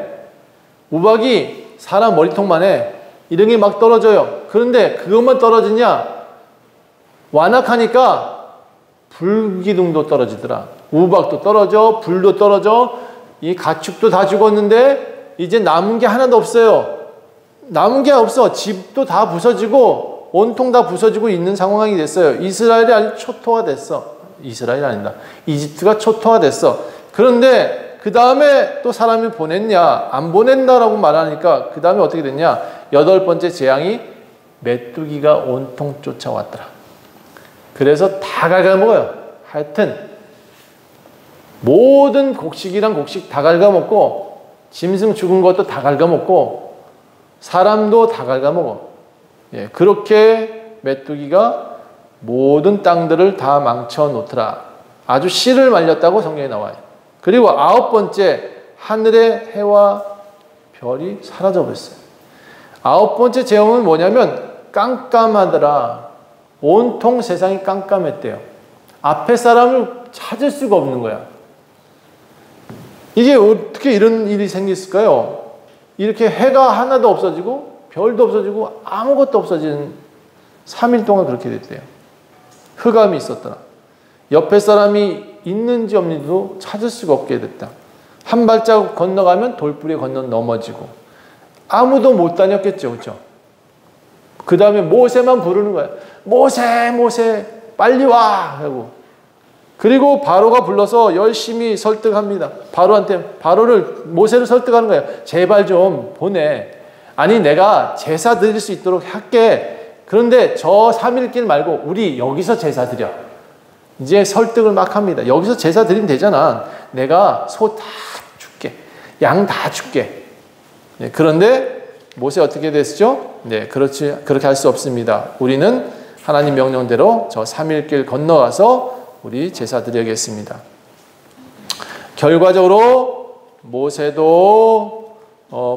[SPEAKER 1] 우박이 사람 머리통만 해. 이런 게 막 떨어져요. 그런데 그것만 떨어지냐? 완악하니까 불기둥도 떨어지더라. 우박도 떨어져, 불도 떨어져, 이 가축도 다 죽었는데 이제 남은 게 하나도 없어요. 남은 게 없어. 집도 다 부서지고 온통 다 부서지고 있는 상황이 됐어요. 이스라엘이 아주 초토화됐어. 이스라엘이 아니다. 이집트가 초토화됐어. 그런데 그 다음에 또 사람이 보냈냐? 안 보낸다라고 말하니까 그 다음에 어떻게 됐냐? 8번째 재앙이 메뚜기가 온통 쫓아왔더라. 그래서 다 갉아먹어요. 하여튼 모든 곡식이랑 곡식 다 갉아먹고 짐승 죽은 것도 다 갉아먹고 사람도 다 갉아먹어. 예, 그렇게 메뚜기가 모든 땅들을 다 망쳐놓더라. 아주 씨를 말렸다고 성경에 나와요. 그리고 9번째, 하늘의 해와 별이 사라져버렸어요. 9번째 재앙은 뭐냐면 깜깜하더라. 온통 세상이 깜깜했대요. 앞에 사람을 찾을 수가 없는 거야. 이게 어떻게 이런 일이 생겼을까요? 이렇게 해가 하나도 없어지고 별도 없어지고 아무것도 없어지는 3일 동안 그렇게 됐대요. 흑암이 있었더라. 옆에 사람이 있는지 없는지도 찾을 수가 없게 됐다. 한 발자국 건너가면 돌부리에 건너 넘어지고 아무도 못 다녔겠죠. 그렇죠? 그 다음에 모세만 부르는 거야. 모세, 모세, 빨리 와! 하고. 그리고 바로가 불러서 열심히 설득합니다. 바로를, 모세를 설득하는 거예요. 제발 좀 보내. 아니, 내가 제사 드릴 수 있도록 할게. 그런데 저 3일길 말고 우리 여기서 제사 드려. 이제 설득을 막 합니다. 여기서 제사 드리면 되잖아. 내가 소 다 줄게. 양 다 줄게. 네, 그런데 모세 어떻게 됐죠? 네, 그렇게 할 수 없습니다. 우리는 하나님 명령대로 저 3일길 건너가서 우리 제사 드려야겠습니다. 결과적으로 모세도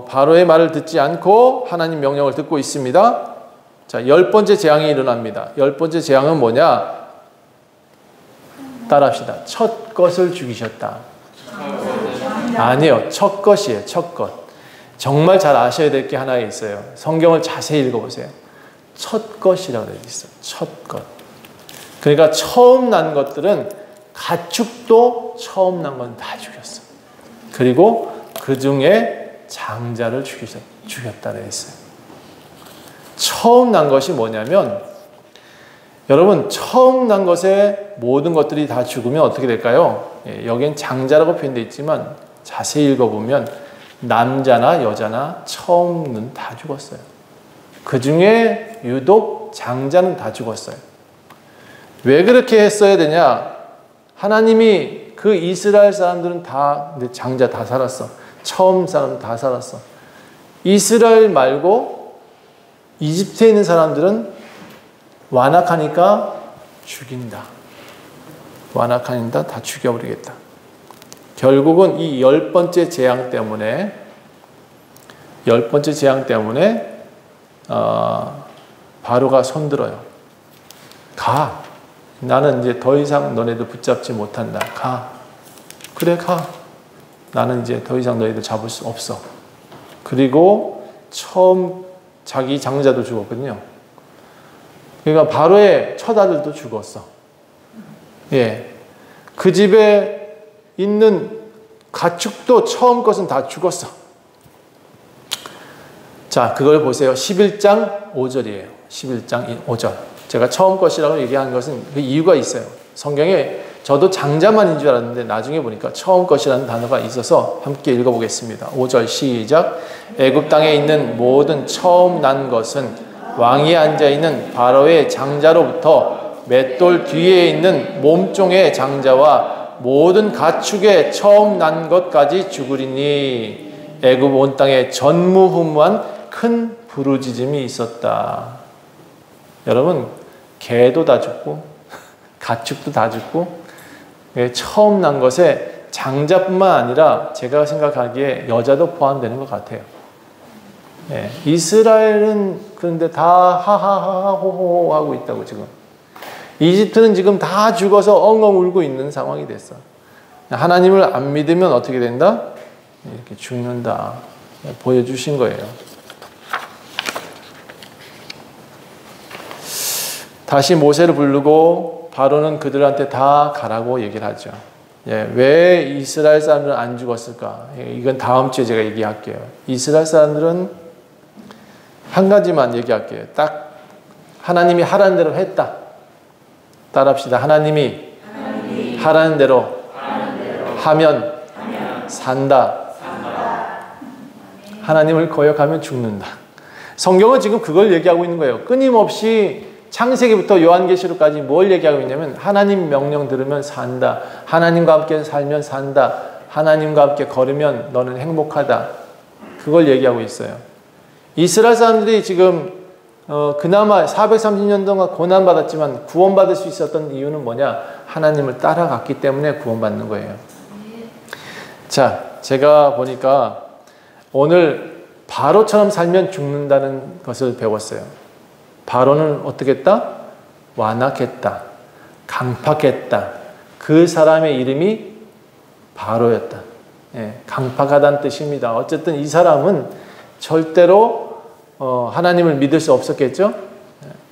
[SPEAKER 1] 바로의 말을 듣지 않고 하나님 명령을 듣고 있습니다. 자, 10번째 재앙이 일어납니다. 10번째 재앙은 뭐냐? 따라합시다. 첫 것을 죽이셨다. 아니요. 첫 것이에요. 첫 것. 정말 잘 아셔야 될 게 하나 있어요. 성경을 자세히 읽어보세요. 첫 것이라고 되어 있어요. 첫 것. 그러니까 처음 난 것들은 가축도 처음 난 건 다 죽였어. 그리고 그 중에 장자를 죽였다 되어 있어요. 처음 난 것이 뭐냐면 여러분 처음 난 것에 모든 것들이 다 죽으면 어떻게 될까요? 여긴 장자라고 표현되어 있지만 자세히 읽어보면 남자나 여자나 처음은 다 죽었어요. 그 중에 유독 장자는 다 죽었어요. 왜 그렇게 했어야 되냐? 하나님이 그 이스라엘 사람들은 다 장자 다 살았어. 처음 사람 다 살았어. 이스라엘 말고 이집트에 있는 사람들은 완악하니까 죽인다. 완악하니까 다 죽여버리겠다. 결국은 이 10번째 재앙 때문에 바로가 손들어요. 가. 나는 이제 더 이상 너네들 붙잡지 못한다. 가. 그래 가. 나는 이제 더 이상 너희들 잡을 수 없어. 그리고 처음 자기 장자도 죽었거든요. 그러니까 바로의 첫 아들도 죽었어. 예. 그 집에 있는 가축도 처음 것은 다 죽었어. 자, 그걸 보세요. 11장 5절이에요. 11장 5절. 제가 처음 것이라고 얘기한 것은 그 이유가 있어요. 성경에 저도 장자만인 줄 알았는데 나중에 보니까 처음 것이라는 단어가 있어서 함께 읽어보겠습니다. 5절 시작. 애굽 땅에 있는 모든 처음 난 것은 왕위에 앉아있는 바로의 장자로부터 맷돌 뒤에 있는 몸종의 장자와 모든 가축의 처음 난 것까지 죽으리니 애굽 온 땅에 전무후무한 큰 부르짖음이 있었다. 여러분, 개도 다 죽고 가축도 다 죽고 처음 난 것에 장자뿐만 아니라 제가 생각하기에 여자도 포함되는 것 같아요. 예, 이스라엘은 그런데 다 하하하 호호 하고 있다고 지금. 이집트는 지금 다 죽어서 엉엉 울고 있는 상황이 됐어. 하나님을 안 믿으면 어떻게 된다? 이렇게 죽는다. 보여주신 거예요. 다시 모세를 부르고 바로는 그들한테 다 가라고 얘기를 하죠. 예, 왜 이스라엘 사람들은 안 죽었을까? 이건 다음 주에 제가 얘기할게요. 이스라엘 사람들은 한 가지만 얘기할게요. 딱 하나님이 하라는 대로 했다. 따라합시다. 하나님이 하라는 대로 하면 산다. 하나님을 거역하면 죽는다. 성경은 지금 그걸 얘기하고 있는 거예요. 끊임없이 창세기부터 요한계시록까지 뭘 얘기하고 있냐면 하나님 명령 들으면 산다. 하나님과 함께 살면 산다. 하나님과 함께 걸으면 너는 행복하다. 그걸 얘기하고 있어요. 이스라엘 사람들이 지금 그나마 430년 동안 고난받았지만 구원받을 수 있었던 이유는 뭐냐? 하나님을 따라갔기 때문에 구원받는 거예요. 자, 제가 보니까 오늘 바로처럼 살면 죽는다는 것을 배웠어요. 바로는 어떻게 했다? 완악했다. 강팍했다. 그 사람의 이름이 바로였다. 예, 강팍하다는 뜻입니다. 어쨌든 이 사람은 절대로 하나님을 믿을 수 없었겠죠?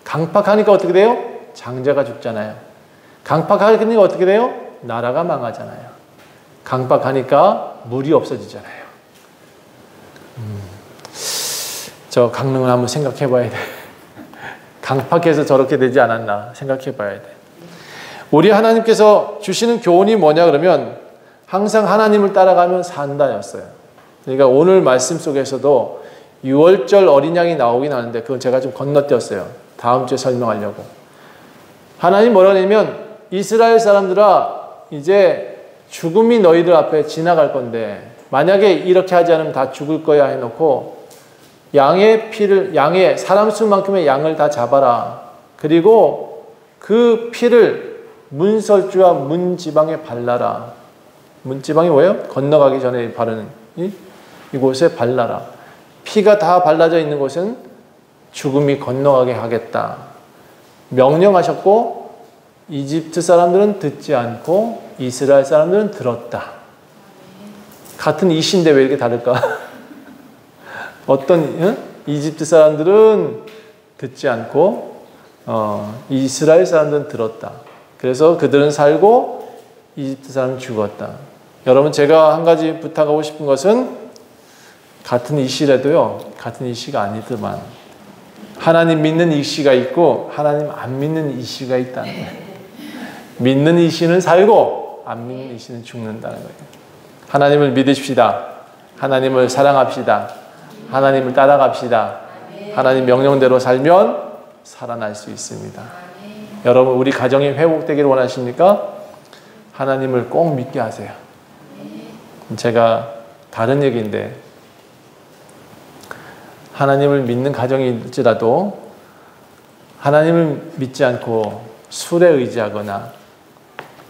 [SPEAKER 1] 강팍하니까 어떻게 돼요? 장자가 죽잖아요. 강팍하니까 어떻게 돼요? 나라가 망하잖아요. 강팍하니까 물이 없어지잖아요. 저 강릉을 한번 생각해 봐야 돼. 강팍해서 저렇게 되지 않았나 생각해 봐야 돼. 우리 하나님께서 주시는 교훈이 뭐냐 그러면 항상 하나님을 따라가면 산다였어요. 그러니까 오늘 말씀 속에서도 6월절 어린 양이 나오긴 하는데 그건 제가 좀 건너뛰었어요. 다음 주에 설명하려고. 하나님 뭐라 하냐면 이스라엘 사람들아 이제 죽음이 너희들 앞에 지나갈 건데 만약에 이렇게 하지 않으면 다 죽을 거야 해놓고 양의 사람 수만큼의 양을 다 잡아라. 그리고 그 피를 문설주와 문지방에 발라라. 문지방이 뭐예요? 건너가기 전에 바르는 이곳에 발라라. 피가 다 발라져 있는 곳은 죽음이 건너가게 하겠다. 명령하셨고 이집트 사람들은 듣지 않고 이스라엘 사람들은 들었다. 같은 이시인데 왜 이렇게 다를까? 이집트 사람들은 듣지 않고 이스라엘 사람들은 들었다. 그래서 그들은 살고 이집트 사람은 죽었다. 여러분, 제가 한 가지 부탁하고 싶은 것은 같은 이시라도요, 같은 이시가 아니더만 하나님 믿는 이시가 있고 하나님 안 믿는 이시가 있다는 거예요. 믿는 이시는 살고 안 믿는 이시는 죽는다는 거예요. 하나님을 믿으십시다. 하나님을 사랑합시다. 하나님을 따라갑시다. 하나님 명령대로 살면 살아날 수 있습니다. 여러분, 우리 가정이 회복되기를 원하십니까? 하나님을 꼭 믿게 하세요. 제가 다른 얘기인데, 하나님을 믿는 가정일지라도 하나님을 믿지 않고 술에 의지하거나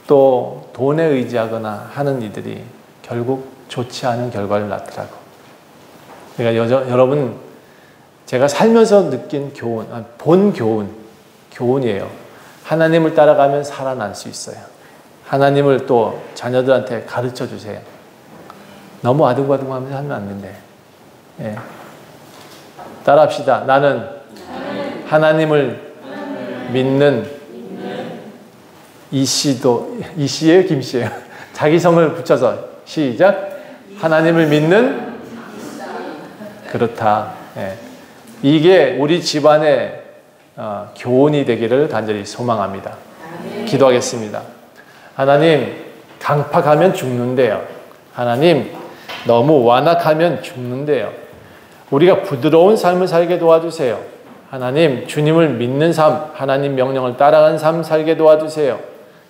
[SPEAKER 1] 또 돈에 의지하거나 하는 이들이 결국 좋지 않은 결과를 낳더라고. 그러니까 여러분, 제가 살면서 느낀 본 교훈이에요. 하나님을 따라가면 살아날 수 있어요. 하나님을 또 자녀들한테 가르쳐 주세요. 너무 아둥바둥하면서 하면 안 된대. 예. 따라합시다. 나는 하나님을 믿는 이씨예요, 김씨예요? 자기 성을 붙여서 시작. 하나님을 믿는 그렇다. 예. 이게 우리 집안의 교훈이 되기를 간절히 소망합니다. 기도하겠습니다. 하나님, 강팍하면 죽는데요. 하나님, 너무 완악하면 죽는데요. 우리가 부드러운 삶을 살게 도와주세요. 하나님, 주님을 믿는 삶, 하나님 명령을 따라가는 삶 살게 도와주세요.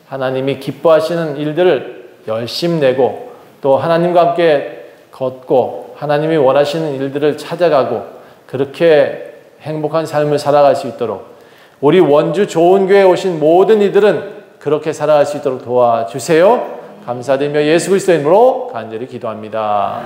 [SPEAKER 1] 하나님이 기뻐하시는 일들을 열심 내고 또 하나님과 함께 걷고 하나님이 원하시는 일들을 찾아가고 그렇게 행복한 삶을 살아갈 수 있도록 우리 원주 좋은 교회에 오신 모든 이들은 그렇게 살아갈 수 있도록 도와주세요. 감사드리며 예수 그리스도의 이름으로 간절히 기도합니다.